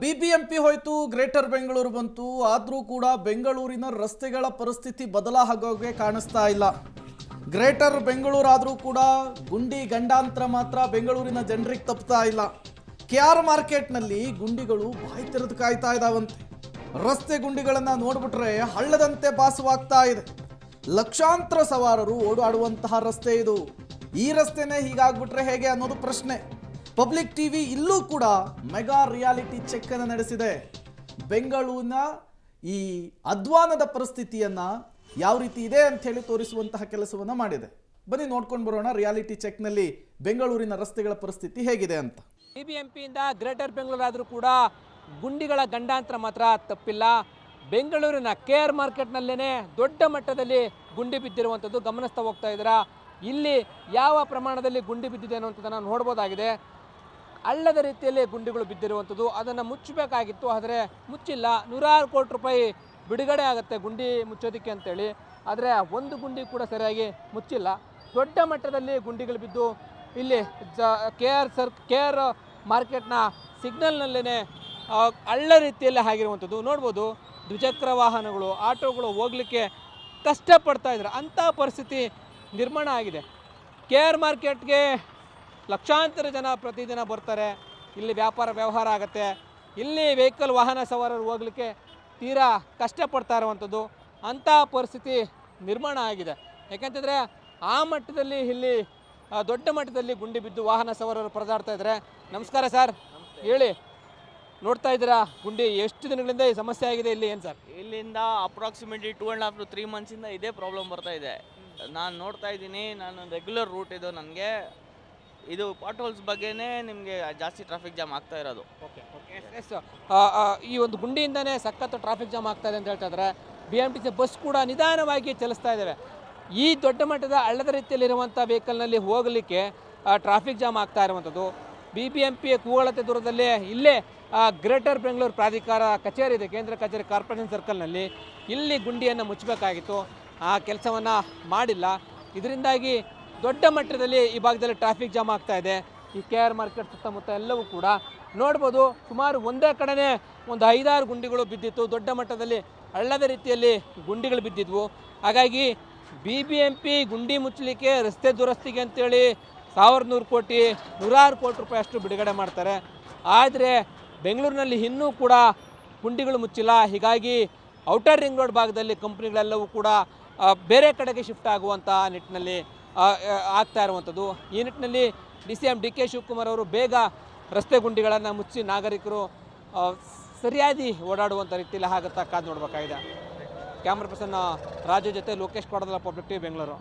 BBMP ಹೋಯ್ತು, greater Bengaluru ಬಂತು. ಆದರೂ ಕೂಡ ಬೆಂಗಳೂರಿನ ರಸ್ತೆಗಳ ಪರಿಸ್ಥಿತಿ ಬದಲಾಗೋಗೆ ಕಾಣಿಸ್ತಾ ಇಲ್ಲ. ಗ್ರೇಟರ್ ಬೆಂಗಳೂರು ಆದರೂ ಕೂಡ ಗುಂಡಿ ಗಂಡಾಂತರ ಮಾತ್ರ ಬೆಂಗಳೂರಿನ ಜನರಿಗೆ ತಪ್ಪುತ್ತಾ ಇಲ್ಲ. ಕೆಆರ್ ಮಾರ್ಕೆಟ್ನಲ್ಲಿ ಗುಂಡಿಗಳು ಬಾಯಿ ತೆರೆದು ಕಾಯ್ತಾ ಇದ್ದಾವಂತೆ. ರಸ್ತೆ ಗುಂಡಿಗಳನ್ನು ನೋಡ್ಬಿಟ್ರೆ ಹಳ್ಳದಂತೆ ಭಾಸವಾಗ್ತಾ ಇದೆ. ಲಕ್ಷಾಂತರ ಸವಾರರು ಓಡಾಡುವಂತಹ ರಸ್ತೆ ಇದು. ಈ ರಸ್ತೆನೇ ಹೀಗಾಗ್ಬಿಟ್ರೆ ಹೇಗೆ ಅನ್ನೋದು ಪ್ರಶ್ನೆ. ಪಬ್ಲಿಕ್ ಟಿವಿ ಇಲ್ಲೂ ಕೂಡ ಮೆಗಾ ರಿಯಾಲಿಟಿ ಚೆಕ್ ಅನ್ನು ನಡೆಸಿದೆ. ಬೆಂಗಳೂರಿನ ಈ ಅಧ್ವಾನದ ಪರಿಸ್ಥಿತಿಯನ್ನ ಯಾವ ರೀತಿ ಇದೆ ಅಂತ ಹೇಳಿ ತೋರಿಸುವಂತಹ ಕೆಲಸವನ್ನ ಮಾಡಿದೆ. ಬನ್ನಿ ನೋಡ್ಕೊಂಡು ಬರೋಣ ರಿಯಾಲಿಟಿ ಚೆಕ್ನಲ್ಲಿ ಬೆಂಗಳೂರಿನ ರಸ್ತೆಗಳ ಪರಿಸ್ಥಿತಿ ಹೇಗಿದೆ ಅಂತ. ಬಿಬಿಎಂಪಿಯಿಂದ ಗ್ರೇಟರ್ ಬೆಂಗಳೂರು ಆದರೂ ಕೂಡ ಗುಂಡಿಗಳ ಗಂಡಾಂತರ ಮಾತ್ರ ತಪ್ಪಿಲ್ಲ. ಬೆಂಗಳೂರಿನ ಕೆಆರ್ ಮಾರ್ಕೆಟ್ನಲ್ಲೇ ದೊಡ್ಡ ಮಟ್ಟದಲ್ಲಿ ಗುಂಡಿ ಬಿದ್ದಿರುವಂಥದ್ದು ಗಮನಿಸ್ತಾ ಹೋಗ್ತಾ ಇದ್ದೀರಾ. ಇಲ್ಲಿ ಯಾವ ಪ್ರಮಾಣದಲ್ಲಿ ಗುಂಡಿ ಬಿದ್ದಿದೆ ಅನ್ನುವಂಥದ್ದನ್ನು ನೋಡ್ಬೋದಾಗಿದೆ. ಹಳ್ಳದ ರೀತಿಯಲ್ಲಿ ಗುಂಡಿಗಳು ಬಿದ್ದಿರುವಂಥದ್ದು, ಅದನ್ನು ಮುಚ್ಚಬೇಕಾಗಿತ್ತು, ಆದರೆ ಮುಚ್ಚಿಲ್ಲ. ನೂರಾರು ಕೋಟಿ ರೂಪಾಯಿ ಬಿಡುಗಡೆ ಆಗುತ್ತೆ ಗುಂಡಿ ಮುಚ್ಚೋದಕ್ಕೆ ಅಂತೇಳಿ, ಆದರೆ ಒಂದು ಗುಂಡಿ ಕೂಡ ಸರಿಯಾಗಿ ಮುಚ್ಚಿಲ್ಲ. ದೊಡ್ಡ ಮಟ್ಟದಲ್ಲಿ ಗುಂಡಿಗಳು ಬಿದ್ದು ಇಲ್ಲಿ ಕೆಆರ್ ಮಾರ್ಕೆಟ್ನ ಸಿಗ್ನಲ್ನಲ್ಲೇ ಹಳ್ಳ ರೀತಿಯಲ್ಲಿ ಆಗಿರುವಂಥದ್ದು ನೋಡ್ಬೋದು. ದ್ವಿಚಕ್ರ ವಾಹನಗಳು, ಆಟೋಗಳು ಹೋಗಲಿಕ್ಕೆ ಕಷ್ಟಪಡ್ತಾ ಇದ್ದಾರೆ. ಅಂಥ ಪರಿಸ್ಥಿತಿ ನಿರ್ಮಾಣ ಆಗಿದೆ. ಕೆಆರ್ ಮಾರ್ಕೆಟ್ಗೆ ಲಕ್ಷಾಂತರ ಜನ ಪ್ರತಿದಿನ ಬರ್ತಾರೆ. ಇಲ್ಲಿ ವ್ಯವಹಾರ ಆಗುತ್ತೆ. ಇಲ್ಲಿ ವಾಹನ ಸವಾರರು ಹೋಗಲಿಕ್ಕೆ ತೀರಾ ಕಷ್ಟಪಡ್ತಾ ಇರುವಂಥದ್ದು ಅಂಥ ಪರಿಸ್ಥಿತಿ ನಿರ್ಮಾಣ ಆಗಿದೆ. ಯಾಕೆಂತಂದರೆ ಆ ಮಟ್ಟದಲ್ಲಿ ಇಲ್ಲಿ ದೊಡ್ಡ ಮಟ್ಟದಲ್ಲಿ ಗುಂಡಿ ಬಿದ್ದು ವಾಹನ ಸವಾರರು ಪರದಾಡ್ತಾ ಇದ್ದಾರೆ. ನಮಸ್ಕಾರ ಸರ್, ಹೇಳಿ, ನೋಡ್ತಾ ಇದ್ದೀರಾ ಗುಂಡಿ ಎಷ್ಟು ದಿನಗಳಿಂದ ಈ ಸಮಸ್ಯೆ ಆಗಿದೆ ಇಲ್ಲಿ? ಏನು ಸರ್, ಇಲ್ಲಿಂದ ಅಪ್ರಾಕ್ಸಿಮೇಟ್ಲಿ 2.5 to 3 months ಇದೇ ಪ್ರಾಬ್ಲಮ್ ಬರ್ತಾ ಇದೆ. ನಾನು ನೋಡ್ತಾ ಇದ್ದೀನಿ, ನಾನು ರೆಗ್ಯುಲರ್ ರೂಟ್ ಇದು. ನನಗೆ ಇದು ಪಾಟ್ ಹೋಲ್ಸ್ ಬಗ್ಗೆನೇ ನಿಮಗೆ ಜಾಸ್ತಿ ಟ್ರಾಫಿಕ್ ಜಾಮ್ ಆಗ್ತಾ ಇರೋದು. ಎಸ್, ಈ ಒಂದು ಗುಂಡಿಯಿಂದನೇ ಸಖತ್ತು ಟ್ರಾಫಿಕ್ ಜಾಮ್ ಆಗ್ತಾ ಇದೆ ಅಂತ ಹೇಳ್ತಾ ಇದ್ದಾರೆ. BMTC ಬಸ್ ಕೂಡ ನಿಧಾನವಾಗಿ ಚಲಿಸ್ತಾ ಇದ್ದಾವೆ. ಈ ದೊಡ್ಡ ಮಟ್ಟದ ಹಳ್ಳದ ರೀತಿಯಲ್ಲಿರುವಂಥ ವೆಹಿಕಲ್ನಲ್ಲಿ ಹೋಗಲಿಕ್ಕೆ ಟ್ರಾಫಿಕ್ ಜಾಮ್ ಆಗ್ತಾ ಇರುವಂಥದ್ದು. BBMP ಕೂಗಳತೆ ದೂರದಲ್ಲೇ ಇಲ್ಲೇ ಗ್ರೇಟರ್ ಬೆಂಗಳೂರು ಪ್ರಾಧಿಕಾರ ಕಚೇರಿ ಇದೆ, ಕೇಂದ್ರ ಕಚೇರಿ ಕಾರ್ಪೊರೇಷನ್ ಸರ್ಕಲ್ನಲ್ಲಿ. ಇಲ್ಲಿ ಗುಂಡಿಯನ್ನು ಮುಚ್ಚಬೇಕಾಗಿತ್ತು, ಆ ಕೆಲಸವನ್ನು ಮಾಡಿಲ್ಲ. ಇದರಿಂದಾಗಿ ದೊಡ್ಡ ಮಟ್ಟದಲ್ಲಿ ಈ ಭಾಗದಲ್ಲಿ ಟ್ರಾಫಿಕ್ ಜಾಮ್ ಆಗ್ತಾ ಇದೆ. ಈ ಕೆಆರ್ ಮಾರ್ಕೆಟ್ ಸುತ್ತಮುತ್ತ ಎಲ್ಲವೂ ಕೂಡ ನೋಡ್ಬೋದು. ಸುಮಾರು ಒಂದೇ ಕಡೆನೇ ಒಂದು 5-6 ಗುಂಡಿಗಳು ಬಿದ್ದಿತ್ತು. ದೊಡ್ಡ ಮಟ್ಟದಲ್ಲಿ ಹಳ್ಳದ ರೀತಿಯಲ್ಲಿ ಗುಂಡಿಗಳು ಬಿದ್ದಿದ್ವು. ಹಾಗಾಗಿ BBMP ಗುಂಡಿ ಮುಚ್ಚಲಿಕ್ಕೆ, ರಸ್ತೆ ದುರಸ್ತಿಗೆ ಅಂತೇಳಿ 1,100 ಕೋಟಿ, ನೂರಾರು ಕೋಟಿ ರೂಪಾಯಿ ಅಷ್ಟು ಬಿಡುಗಡೆ ಮಾಡ್ತಾರೆ. ಆದರೆ ಬೆಂಗಳೂರಿನಲ್ಲಿ ಇನ್ನೂ ಕೂಡ ಗುಂಡಿಗಳು ಮುಚ್ಚಿಲ್ಲ. ಹೀಗಾಗಿ ಔಟರ್ ರಿಂಗ್ ರೋಡ್ ಭಾಗದಲ್ಲಿ ಕಂಪ್ನಿಗಳೆಲ್ಲವೂ ಕೂಡ ಬೇರೆ ಕಡೆಗೆ ಶಿಫ್ಟ್ ಆಗುವಂಥ ನಿಟ್ಟಿನಲ್ಲಿ ಆಗ್ತಾ ಇರುವಂಥದ್ದು. ಈ ನಿಟ್ಟಿನಲ್ಲಿ CM DK ಶಿವಕುಮಾರ್ ಅವರು ಬೇಗ ರಸ್ತೆ ಗುಂಡಿಗಳನ್ನು ಮುಚ್ಚಿ ನಾಗರಿಕರು ಸರಿಯಾಗಿ ಓಡಾಡುವಂಥ ರೀತಿಯಲ್ಲಿ ಆಗುತ್ತಾ ಕಾದು ನೋಡಬೇಕಾಗಿದೆ. ಕ್ಯಾಮ್ರಾ ಪರ್ಸನ್ ರಾಜು ಜೊತೆ ಲೋಕೇಶ್ ಕೊಡದಲ್ಲ, ಪಬ್ಲಿಕ್ ಟಿವಿ ಬೆಂಗಳೂರು.